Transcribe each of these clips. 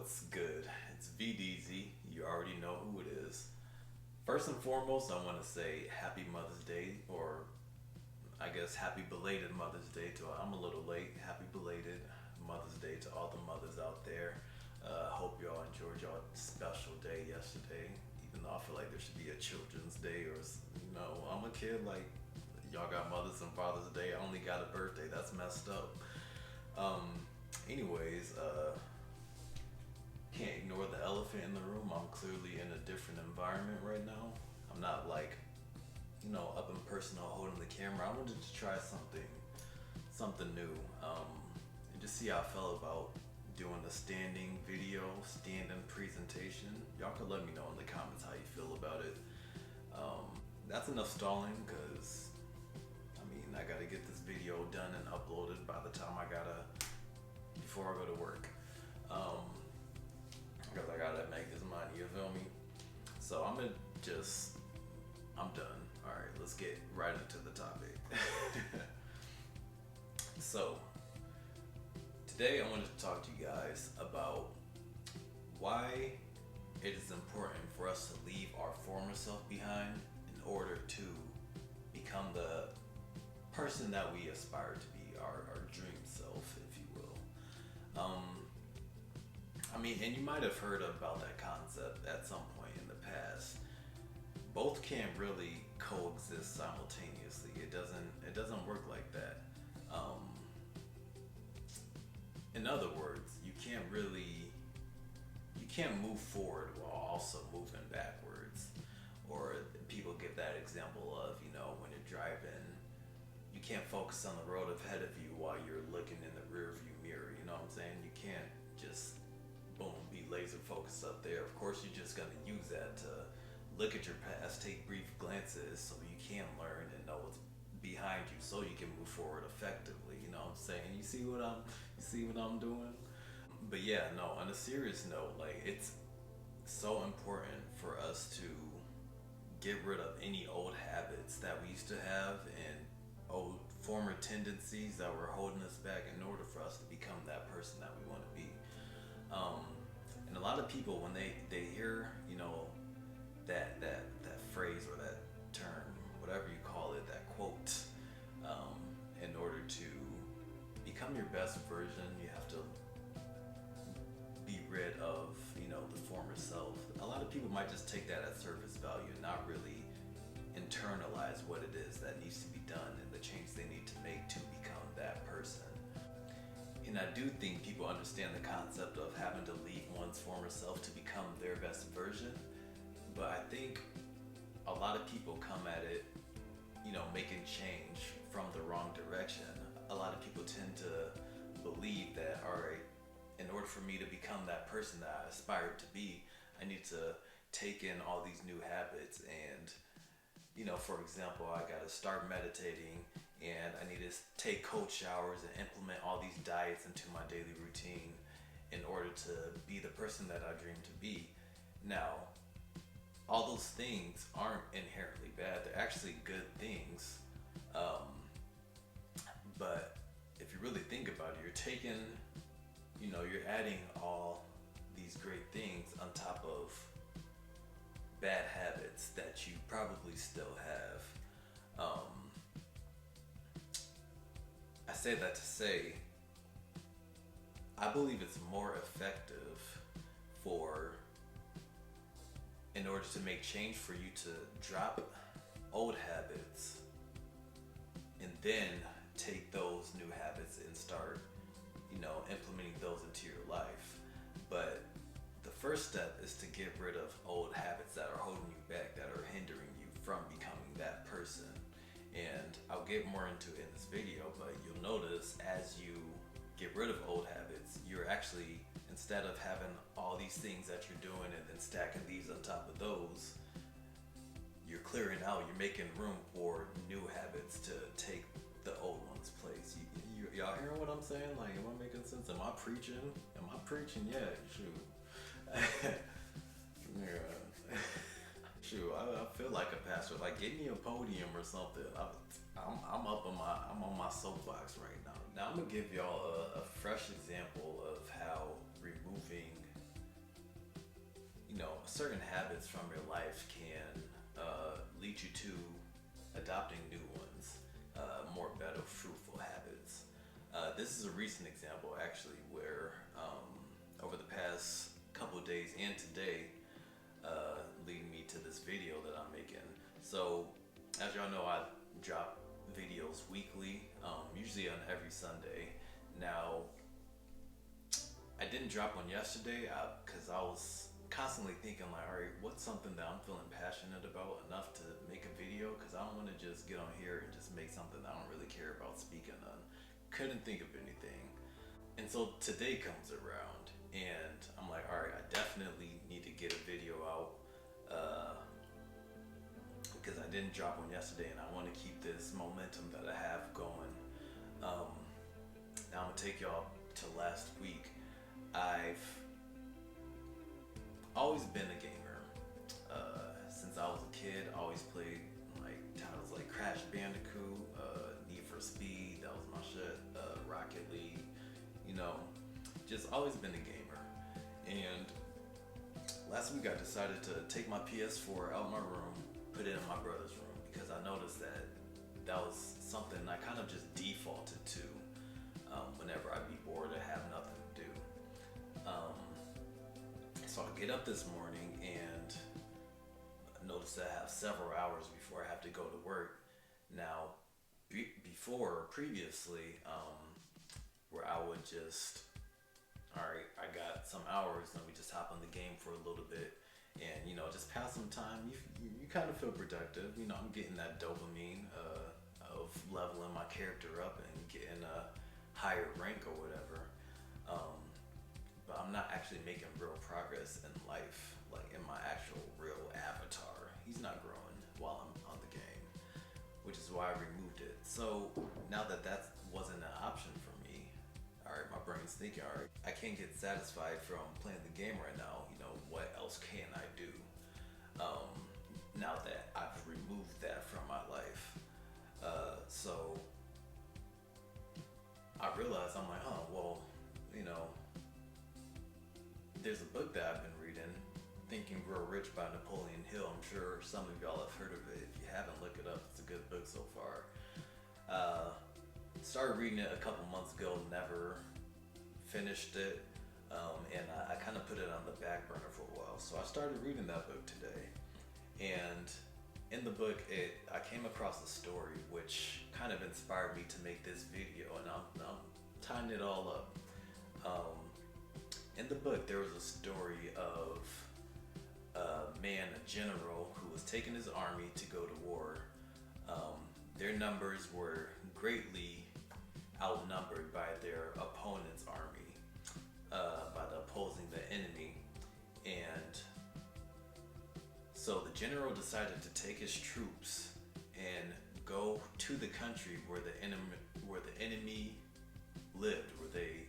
What's good? It's VDZ. You already know who it is. First and foremost, I want to say Happy Mother's Day, or I guess Happy Belated Mother's Day to, I'm a little late. Happy Belated Mother's Day to all the mothers out there. Hope y'all enjoyed y'all special day yesterday. Even though I feel like there should be a Children's Day, or I'm a kid. Like y'all got Mother's and Father's Day. I only got a birthday. That's messed up. Anyways, can't ignore the elephant in the room. I'm clearly in a different environment right now. I'm not like, up in person or holding the camera. I wanted to try something new, and just see how I felt about doing a standing video, standing presentation. Y'all could let me know in the comments how you feel about it. That's enough stalling, because I gotta get this video done and uploaded by the time before I go to work. Because I gotta make this money, you feel me? So I'm done. All right, let's get right into the topic. So today I wanted to talk to you guys about why it is important for us to leave our former self behind in order to become the person that we aspire to be, our dream self, if you will. And you might have heard about that concept at some point in the past. Both can't really coexist simultaneously. It doesn't work like that. In other words, you can't move forward while also moving backwards. Or people give that example of, when you're driving, you can't focus on the road ahead of you while you're looking in the rear view mirror. You know what I'm saying? You can't just boom, be laser focused up there. Of course, you're just gonna use that to look at your past, take brief glances so you can learn and know what's behind you so you can move forward effectively. You know what I'm saying? You see what I'm doing? But yeah, no, on a serious note, like, it's so important for us to get rid of any old habits that we used to have and old former tendencies that were holding us back in order for us to become that person that we want to be. And a lot of people, when they hear, that phrase or that term, whatever you call it, that quote, in order to become your best version, you have to be rid of, the former self. A lot of people might just take that at surface value and not really internalize what it is that needs to be done and the change they need to make to become that person. And I do think people understand the concept of having to leave one's former self to become their best version, but I think a lot of people come at it, making change from the wrong direction. A lot of people tend to believe that, all right, in order for me to become that person that I aspire to be, I need to take in all these new habits and, for example, I gotta start meditating and I need to take cold showers and implement all these diets into my daily routine in order to be the person that I dream to be. Now, all those things aren't inherently bad. They're actually good things. But if you really think about it, you're taking, you're adding all these great things on top of bad habits that you probably still have. I say that to say, I believe it's more effective in order to make change, for you to drop old habits and then take those new habits and start, implementing those into your life. But the first step is to get rid of old habits that are holding you back, that are hindering you from becoming that person. And I'll get more into it in this video, but you'll notice as you get rid of old habits, you're actually, instead of having all these things that you're doing and then stacking these on top of those, you're clearing out, you're making room for new habits to take the old one's place. Y'all hearing what I'm saying? Like, am I making sense? Am I preaching? Yeah, shoot. Yeah. Shoot, I feel like a pastor. Like, give me a podium or something. I'm on my soapbox right now. Now I'm gonna give y'all a fresh example of how removing certain habits from your life can lead you to adopting new ones, more better, fruitful habits. This is a recent example, actually, where over the past couple of days and today, leading me to this video that I'm making. So, as y'all know, I drop videos weekly, usually on every Sunday. Now, I didn't drop one yesterday because I was constantly thinking like, all right, what's something that I'm feeling passionate about enough to make a video? Because I don't want to just get on here and just make something that I don't really care about speaking on. Couldn't think of anything. And so today comes around and I'm like, all right, I definitely need to get a video out because I didn't drop one yesterday and I want to keep this momentum that I have going. Now I'm gonna take y'all to last week. I've always been a gamer. Since I was a kid, I always played like titles like Crash Bandicoot, Need for Speed, that was my shit, Rocket League, just always been a gamer. And last week I decided to take my PS4 out my room, put it in my brother's room, because I noticed that was something I kind of just defaulted to whenever I'd be bored or have nothing to do. So I get up this morning and notice that I have several hours before I have to go to work. Now, previously, where I would just, all right, I got some hours, let me just hop on the game for a little bit and, just pass some time. You kind of feel productive. I'm getting that dopamine of leveling my character up and getting a higher rank or whatever. But I'm not actually making real progress in life, like in my actual real avatar. He's not growing while I'm on the game, which is why I removed it. So now that wasn't an option for me, all right, my brain's thinking, all right, I can't get satisfied from playing the game right now. What else can I do? Now that I've removed that from my life. So I realized, I'm like, oh, well, there's a book that I've been reading, Think and Grow Rich by Napoleon Hill. I'm sure some of y'all have heard of it. If you haven't, look it up. It's a good book so far. Started reading it a couple months ago, never finished it, and I kind of put it on the back burner for a while. So I started reading that book today, and in the book, I came across a story which kind of inspired me to make this video, and I'm tying it all up. In the book, there was a story of a general, who was taking his army to go to war. Their numbers were greatly outnumbered by their opponent's army, by the enemy. And so the general decided to take his troops and go to the country where the enemy lived, where they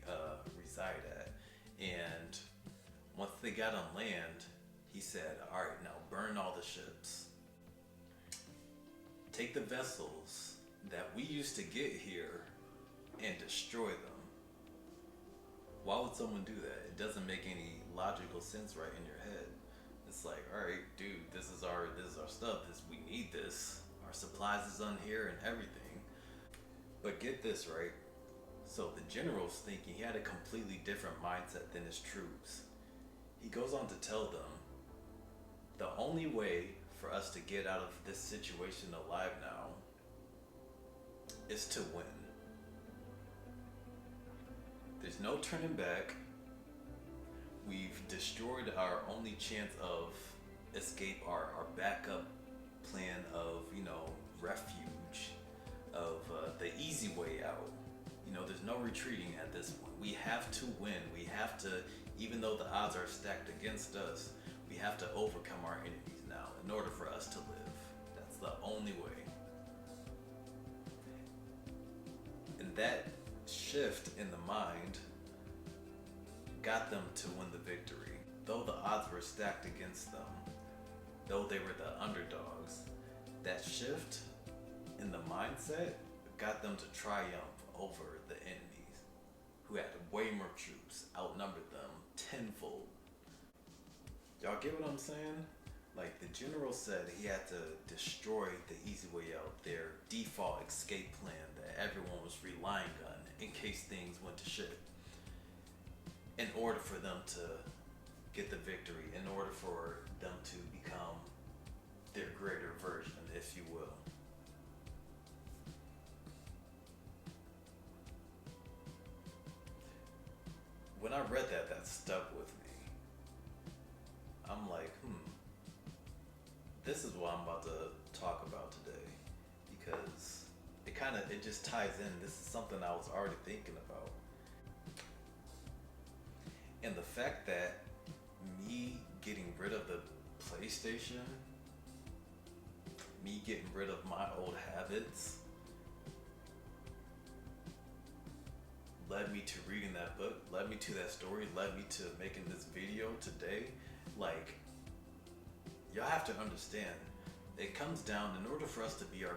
reside at. And once they got on land, he said, all right, now burn all the ships. Take the vessels that we used to get here and destroy them. Why would someone do that? It doesn't make any logical sense right in your head. It's like, all right, dude, this is our stuff. We need this. Our supplies is on here and everything. But get this, right? So the general's thinking, he had a completely different mindset than his troops. He goes on to tell them, the only way for us to get out of this situation alive now is to win. There's no turning back. We've destroyed our only chance of escape, our backup plan of, refuge, of the easy way out. There's no retreating at this point. We have to win. We have to, even though the odds are stacked against us, we have to overcome our enemies now in order for us to live. That's the only way. And that shift in the mind got them to win the victory. Though the odds were stacked against them, though they were the underdogs, that shift in the mindset got them to triumph over the enemies, who had way more troops, outnumbered them tenfold. Y'all get what I'm saying? Like the general said he had to destroy the easy way out, their default escape plan that everyone was relying on in case things went to shit. In order for them to get the victory, in order for them to become their greater version, if you will. When I read that, that stuck with me. I'm like, this is what I'm about to talk about today, because it just ties in. This is something I was already thinking about. And the fact that me getting rid of the PlayStation, me getting rid of my old habits, led me to reading that book, led me to that story, led me to making this video today. Like, y'all have to understand, it comes down, in order for us to be our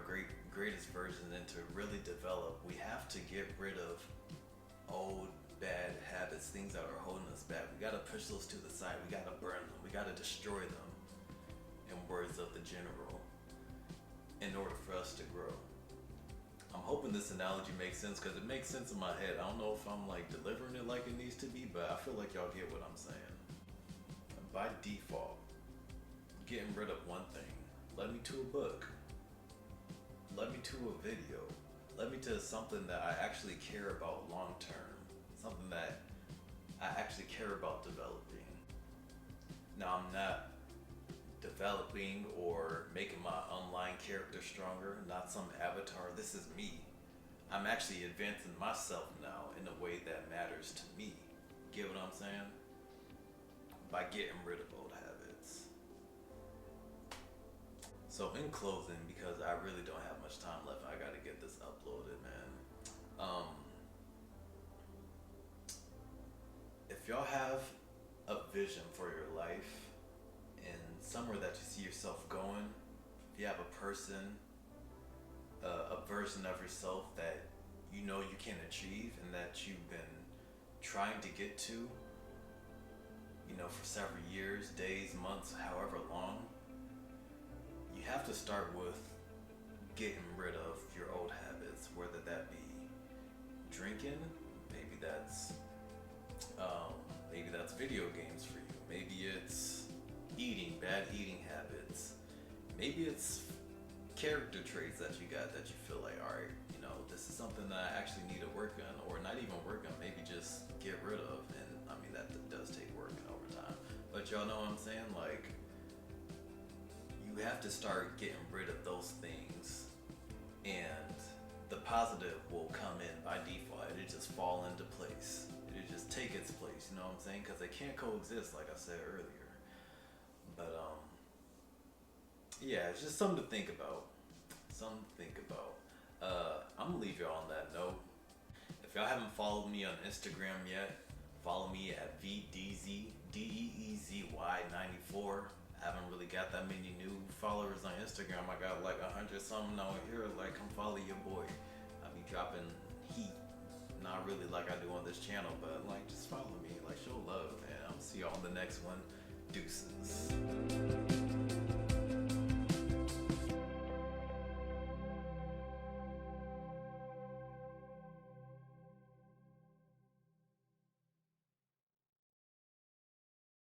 greatest version and to really develop, we have to get rid of old bad habits, things that are holding us back. We gotta push those to the side. We gotta burn them. We gotta destroy them, in words of the general, in order for us to grow. I'm hoping this analogy makes sense, because it makes sense in my head. I don't know if I'm like delivering it like it needs to be, but I feel like y'all get what I'm saying. By default, getting rid of one thing led me to a book, led me to a video, led me to something that I actually care about long term, something that I actually care about developing. Now, I'm not developing or making my online character stronger, not some avatar. This is me. I'm actually advancing myself now in a way that matters to me. Get what I'm saying? By getting rid of old habits. So in closing, because I really don't have much time left, I gotta get this uploaded, man. If y'all have a vision for your life and somewhere that you see yourself going, if you have a person, a version of yourself that you know you can achieve and that you've been trying to get to, for several years, days, months, however long, you have to start with getting rid of your old habits, whether that be drinking, maybe that's video games for you, maybe it's eating, bad eating habits, maybe it's character traits that you got that you feel like, all right, this is something that I actually need to work on, or not even work on, maybe just get rid of. And I mean, that does take work over time, but y'all know what I'm saying? Like, you have to start getting rid of those things, and the positive will come in by default. It'll just fall into place. It'll just take its place, you know what I'm saying? Because they can't coexist, like I said earlier. But yeah, it's just something to think about. I'm gonna leave y'all on that note. If y'all haven't followed me on Instagram yet, follow me at VDeezy94. I haven't really got that many new followers on Instagram. I got like 100 something out here. Like, come follow your boy. I be dropping heat. Not really like I do on this channel, but like, just follow me. Like, show love, man. I'll see y'all on the next one. Deuces.